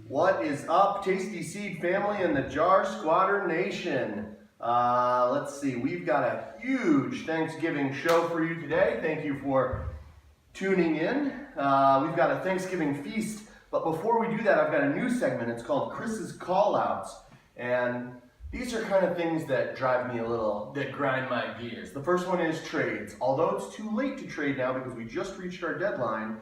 What is up, Tasty Seed family and the Jar Squatter Nation? Let's see, we've got a huge Thanksgiving show for you today. Thank you for tuning in. We've got a Thanksgiving feast, but before we do that, I've got a new segment. It's called Chris's Callouts, and these are kind of things that drive me a little, that grind my gears. The first one is trades. Although it's too late to trade now because we just reached our deadline,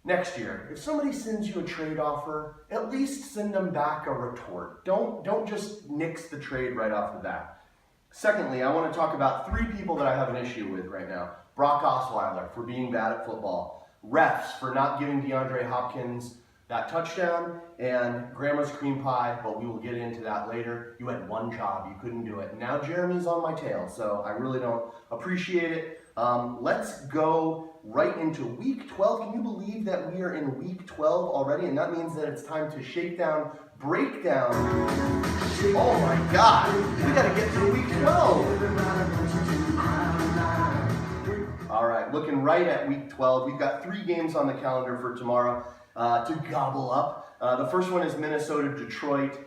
next year, if somebody sends you a trade offer, at least send them back a retort. Don't just nix the trade right off the bat. Secondly, I want to talk about three people that I have an issue with right now. Brock Osweiler for being bad at football, refs for not giving DeAndre Hopkins that touchdown, and Grandma's cream pie, but we will get into that later. You had one job, you couldn't do it. Now Jeremy's on my tail, so I really don't appreciate it. Let's go right into week 12. Can you believe that we are in week 12 already? And that means that it's time to shake down, break down. Oh my God, we gotta get through week 12. All right, looking right at week 12. We've got 3 games on the calendar for tomorrow to gobble up. The first one is Minnesota-Detroit.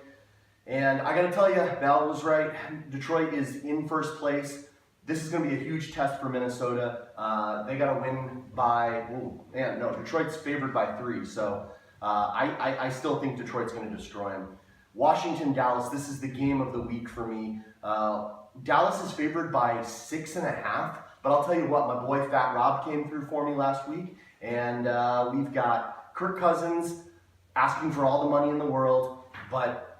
And I gotta tell you, Val was right. Detroit is in first place. This is going to be a huge test for Minnesota. They got to win by, Detroit's favored by 3. So I still think Detroit's going to destroy them. Washington, Dallas, this is the game of the week for me. Dallas is favored by 6.5. But I'll tell you what, my boy Fat Rob came through for me last week. And we've got Kirk Cousins asking for all the money in the world. But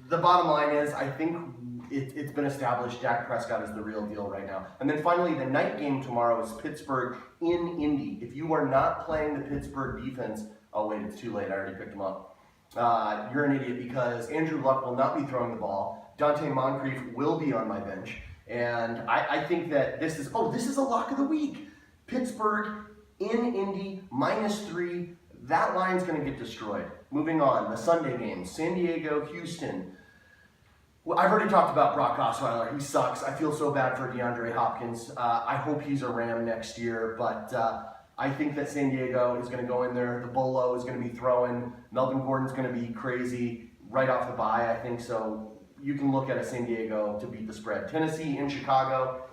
the bottom line is, I think it's been established Dak Prescott is the real deal right now. And then finally, the night game tomorrow is Pittsburgh in Indy. If you are not playing the Pittsburgh defense, oh wait, it's too late, I already picked them up. You're an idiot because Andrew Luck will not be throwing the ball. Dante Moncrief will be on my bench. And I think that this is a lock of the week. Pittsburgh in Indy, -3. That line's gonna get destroyed. Moving on, the Sunday games, San Diego, Houston. Well, I've already talked about Brock Osweiler. He sucks. I feel so bad for DeAndre Hopkins. I hope he's a Ram next year, but I think that San Diego is going to go in there. The Bolo is going to be throwing. Melvin Gordon's going to be crazy right off the bye, I think. So you can look at a San Diego to beat the spread. Tennessee in Chicago.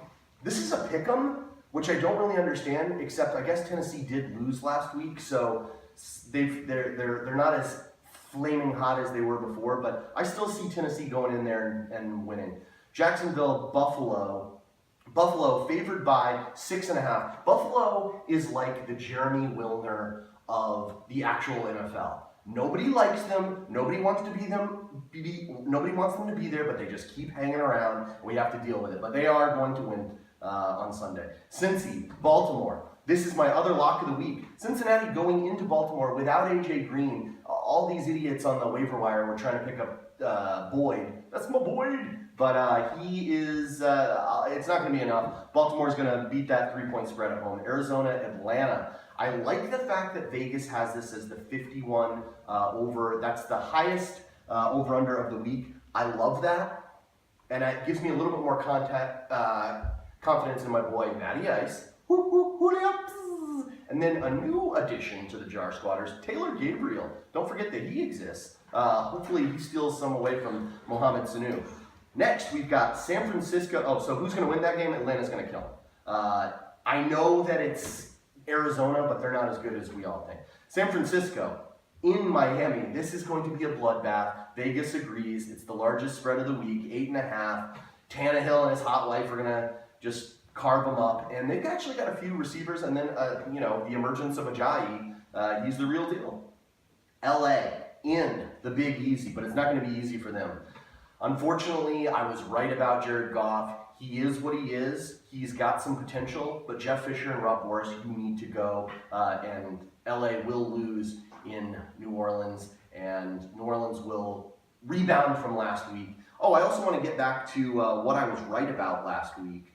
This is a pick'em, which I don't really understand, except I guess Tennessee did lose last week, so they're not as flaming hot as they were before, but I still see Tennessee going in there and winning. Jacksonville, Buffalo. Buffalo favored by 6.5. Buffalo is like the Jeremy Wilner of the actual NFL. Nobody likes them. Nobody wants to nobody wants them to be there, but they just keep hanging around. We have to deal with it. But they are going to win on Sunday. Cincy, Baltimore. This is my other lock of the week. Cincinnati going into Baltimore without A.J. Green. All these idiots on the waiver wire were trying to pick up Boyd. That's my Boyd. But he is, it's not going to be enough. Baltimore's going to beat that 3-point spread at home. Arizona, Atlanta. I like the fact that Vegas has this as the 51 over. That's the highest over-under of the week. I love that. And it gives me a little bit more confidence in my boy, Matty Ice. And then a new addition to the Jar Squatters, Taylor Gabriel. Don't forget that he exists. Hopefully he steals some away from Mohamed Sanu. Next, we've got San Francisco. Oh, so who's going to win that game? Atlanta's going to kill them. I know that it's Arizona, but they're not as good as we all think. San Francisco in Miami. This is going to be a bloodbath. Vegas agrees. It's the largest spread of the week, 8.5. Tannehill and his hot wife are going to just carve them up, and they've actually got a few receivers, and then the emergence of Ajayi, he's the real deal. LA in the Big Easy, but it's not going to be easy for them. Unfortunately, I was right about Jared Goff. He is what he is. He's got some potential, but Jeff Fisher and Rob Morris, you need to go, and LA will lose in New Orleans, and New Orleans will rebound from last week. Oh, I also want to get back to what I was right about last week.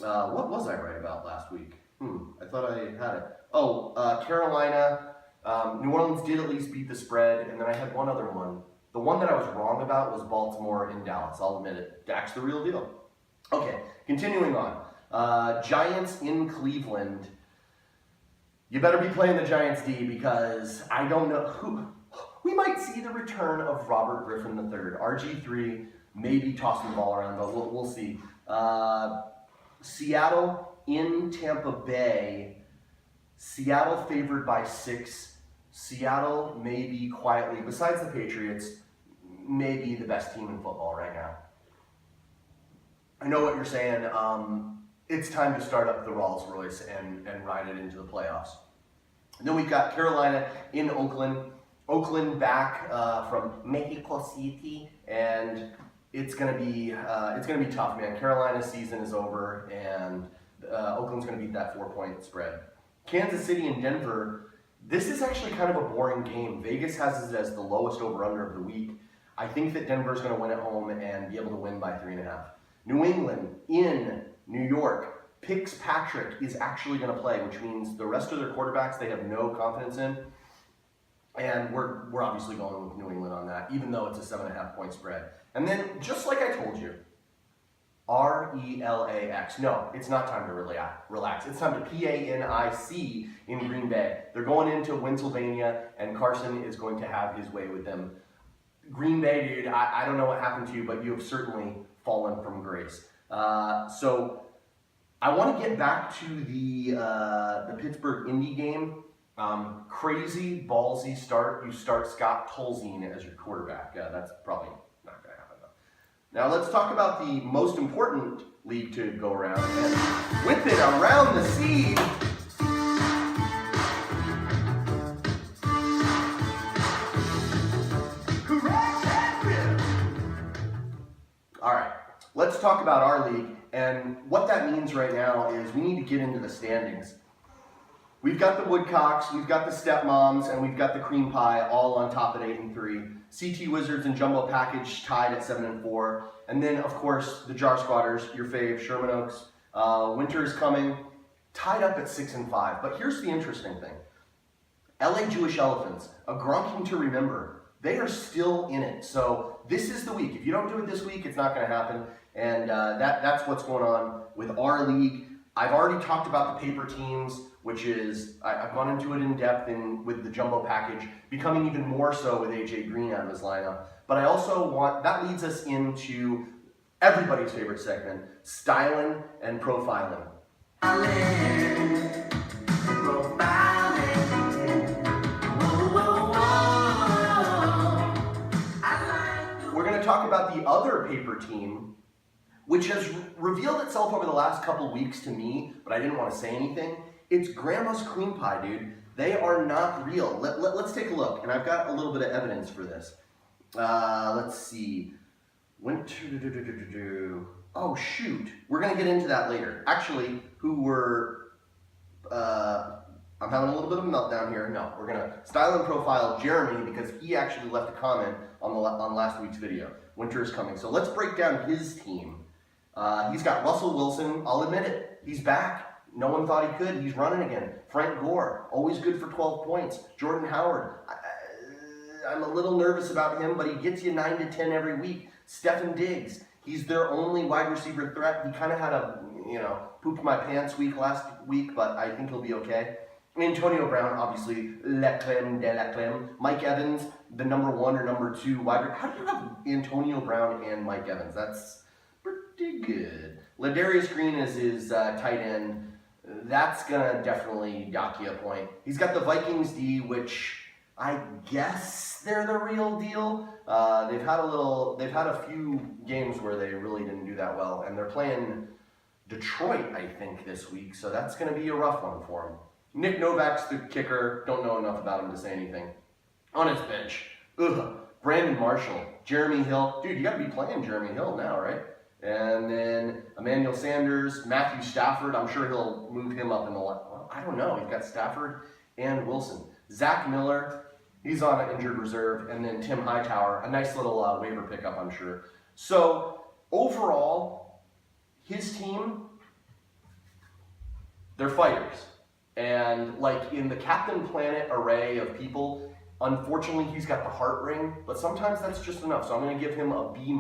What was I right about last week? I thought I had it. Oh, Carolina. New Orleans did at least beat the spread, and then I had one other one. The one that I was wrong about was Baltimore in Dallas. I'll admit it. Dak's the real deal. Okay, continuing on. Giants in Cleveland. You better be playing the Giants D because I don't know who. We might see the return of Robert Griffin III. RG3 maybe tossing the ball around, but we'll see. Seattle in Tampa Bay. Seattle favored by 6. Seattle maybe quietly, besides the Patriots, maybe the best team in football right now. I know what you're saying. It's time to start up the Rolls Royce and ride it into the playoffs. And then we've got Carolina in Oakland. Oakland back from Mexico City, and it's gonna be tough, man. Carolina's season is over, and Oakland's gonna beat that 4-point spread. Kansas City and Denver. This is actually kind of a boring game. Vegas has it as the lowest over/under of the week. I think that Denver's going to win at home and be able to win by 3.5. New England in New York. Fitzpatrick is actually going to play, which means the rest of their quarterbacks they have no confidence in. And we're obviously going with New England on that, even though it's a 7.5-point spread. And then, just like I told you, RELAX. No, it's not time to relax. It's time to PANIC in Green Bay. They're going into Pennsylvania, and Carson is going to have his way with them. Green Bay, dude, I don't know what happened to you, but you have certainly fallen from grace. So I want to get back to the Pittsburgh Indy game. Crazy, ballsy start. You start Scott Tolzien as your quarterback. That's probably not going to happen, though. Now let's talk about the most important league to go around, and whip it around the seed. All right, let's talk about our league, and what that means right now is we need to get into the standings. We've got the Woodcocks, we've got the Stepmoms, and we've got the Cream Pie all on top at 8-3. CT Wizards and Jumbo Package tied at 7-4. And then, of course, the Jar Squatters, your fave, Sherman Oaks. Winter is coming, tied up at 6-5. But here's the interesting thing. LA Jewish Elephants, a Gronking to remember, they are still in it. So this is the week. If you don't do it this week, it's not going to happen. And that's what's going on with our league. I've already talked about the paper teams, which is, I've gone into it in depth with the Jumbo Package, becoming even more so with AJ Green out of his lineup. But I also want, that leads us into everybody's favorite segment, stylin and profiling. We're going to talk about the other paper team, which has revealed itself over the last couple weeks to me, but I didn't want to say anything. It's Grandma's Cream Pie, dude. They are not real. Let's take a look, and I've got a little bit of evidence for this. Let's see. Oh, shoot. We're going to get into that later. Actually, I'm having a little bit of a meltdown here. No, we're going to style and profile Jeremy because he actually left a comment on last week's video. Winter is coming. So let's break down his team. He's got Russell Wilson. I'll admit it. He's back. No one thought he could. He's running again. Frank Gore, always good for 12 points. Jordan Howard, I'm a little nervous about him, but he gets you 9 to 10 every week. Stefan Diggs, he's their only wide receiver threat. He kind of had a, pooped my pants week last week, but I think he'll be okay. Antonio Brown, obviously, la creme de la creme. Mike Evans, the number 1 or number 2 wide receiver. How do you have Antonio Brown and Mike Evans? That's pretty good. Ladarius Green is his tight end. That's gonna definitely dock you a point. He's got the Vikings D, which I guess they're the real deal. They've had a few games where they really didn't do that well, and they're playing Detroit, I think, this week, so that's gonna be a rough one for him. Nick Novak's the kicker. Don't know enough about him to say anything. On his bench, Brandon Marshall, Jeremy Hill. Dude, you gotta be playing Jeremy Hill now, right? And then Emmanuel Sanders, Matthew Stafford. I'm sure he'll move him up in the line. Well, I don't know. He's got Stafford and Wilson. Zach Miller, he's on an injured reserve. And then Tim Hightower, a nice little waiver pickup, I'm sure. So overall, his team, they're fighters. And like in the Captain Planet array of people, unfortunately, he's got the heart ring. But sometimes that's just enough. So I'm going to give him a B-.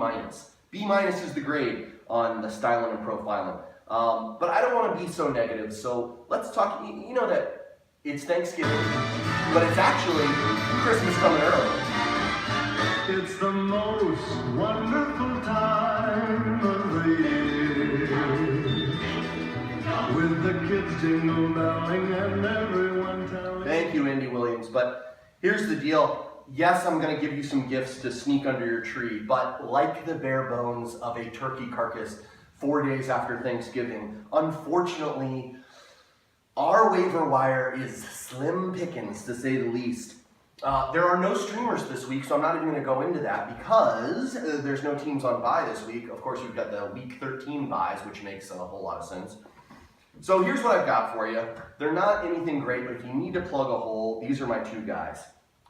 B- is the grade on the stylin and profiling. But I don't want to be so negative, so let's talk. You know that it's Thanksgiving, but it's actually Christmas coming early. It's the most wonderful time of the year, with the kids jingle belling and everyone telling. Thank you, Andy Williams. But here's the deal. Yes, I'm going to give you some gifts to sneak under your tree, but like the bare bones of a turkey carcass 4 days after Thanksgiving, unfortunately, our waiver wire is slim pickings, to say the least. There are no streamers this week, so I'm not even going to go into that because there's no teams on bye this week. Of course, we've got the week 13 byes, which makes a whole lot of sense. So here's what I've got for you. They're not anything great, but if you need to plug a hole, these are my two guys.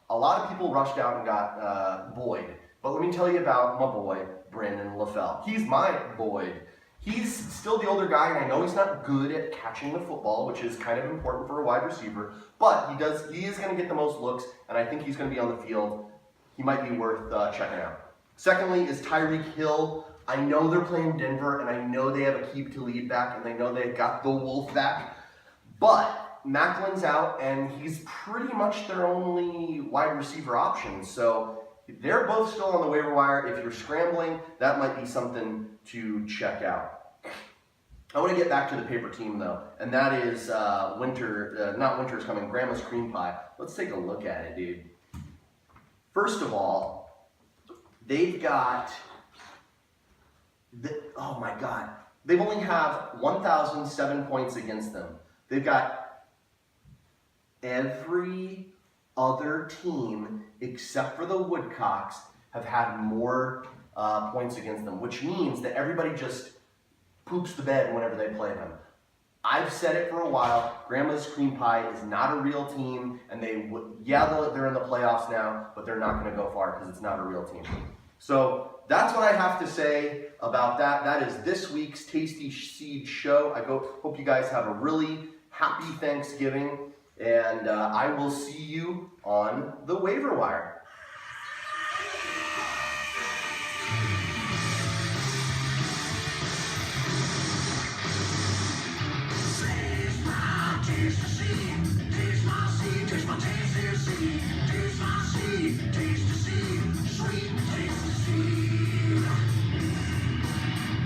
A lot of people rushed out and got Boyd, but let me tell you about my boy, Brandon LaFell. He's my Boyd. He's still the older guy, and I know he's not good at catching the football, which is kind of important for a wide receiver, but he is going to get the most looks, and I think he's going to be on the field. He might be worth checking out. Secondly is Tyreek Hill. I know they're playing Denver, and I know they have a keep to lead back, and they know they've got the Wolf back, but Macklin's out, and he's pretty much their only wide receiver option. So they're both still on the waiver wire. If you're scrambling, that might be something to check out. I want to get back to the paper team, though, and that is not winter's coming, Grandma's Cream Pie. Let's take a look at it, dude. First of all, they've got, oh my God, they only have 1,007 points against them. They've got every other team except for the Woodcocks have had more points against them, which means that everybody just poops the bed whenever they play them. I've said it for a while, Grandma's Cream Pie is not a real team, and they're in the playoffs now, but they're not going to go far because it's not a real team. So that's what I have to say about that. That is this week's Tasty Seed Show. I hope you guys have a really happy Thanksgiving. And I will see you on the waiver wire.